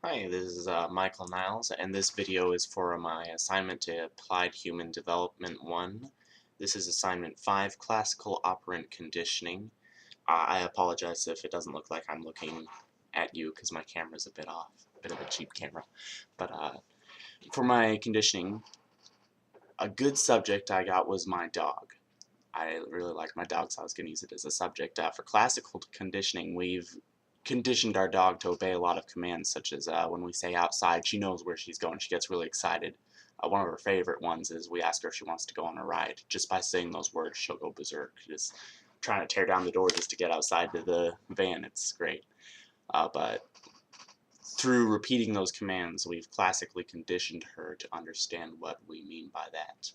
Hi, this is Michael Niles, and this video is for my assignment to Applied Human Development 1. This is assignment 5, Classical Operant Conditioning. I apologize if it doesn't look like I'm looking at you because my camera's a bit off, a bit of a cheap camera. But for my conditioning, a good subject I got was my dog. I really like my dog, so I was going to use it as a subject. For classical conditioning, we've conditioned our dog to obey a lot of commands, such as when we say outside, she knows where she's going. She gets really excited. One of her favorite ones is we ask her if she wants to go on a ride. Just by saying those words, she'll go berserk. Just trying to tear down the door just to get outside to the van. It's great. But through repeating those commands, we've classically conditioned her to understand what we mean by that.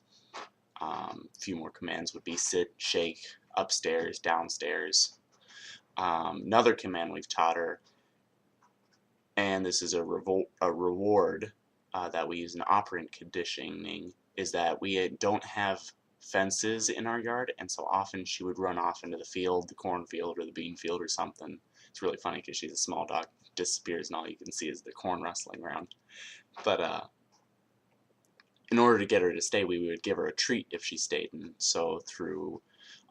A few more commands would be sit, shake, upstairs, downstairs. Another command we've taught her, and this is a reward that we use in operant conditioning, is that we don't have fences in our yard, and so often she would run off into the field, the cornfield, or the bean field or something. It's really funny because she's a small dog, disappears, and all you can see is the corn rustling around. But in order to get her to stay, we would give her a treat if she stayed, and so through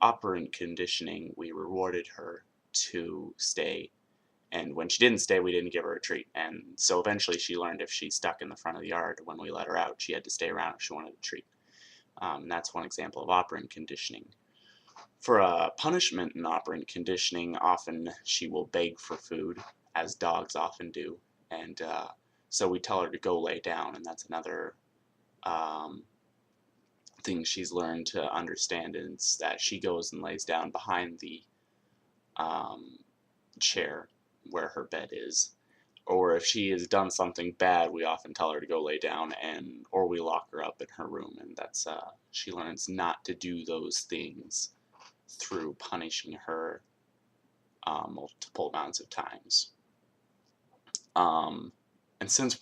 operant conditioning, we rewarded her to stay, and when she didn't stay, we didn't give her a treat. And so eventually she learned if she stuck in the front of the yard when we let her out, she had to stay around if she wanted a treat. That's one example of operant conditioning. For punishment in operant conditioning, often she will beg for food, as dogs often do, and so we tell her to go lay down, and that's another um, thing she's learned to understand, is that she goes and lays down behind the um, chair where her bed is. Or if she has done something bad, we often tell her to go lay down, and or we lock her up in her room, and that's she learns not to do those things through punishing her multiple amounts of times. And since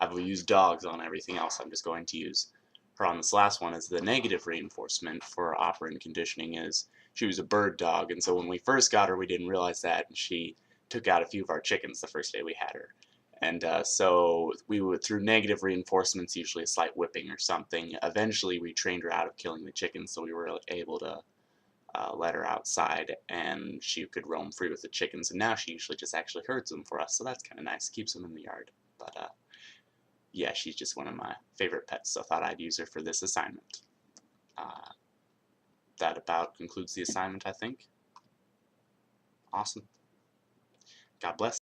I've used dogs on everything else, I'm just going to use her on this last one. As the negative reinforcement for operant conditioning is she was a bird dog, and so when we first got her, we didn't realize that, and she took out a few of our chickens the first day we had her. And so we would, through negative reinforcements, usually a slight whipping or something, eventually we trained her out of killing the chickens, so we were able to let her outside, and she could roam free with the chickens, and now she usually just actually herds them for us, so that's kind of nice, keeps them in the yard. But yeah, she's just one of my favorite pets, so I thought I'd use her for this assignment. Uh, that about concludes the assignment, I think. Awesome. God bless.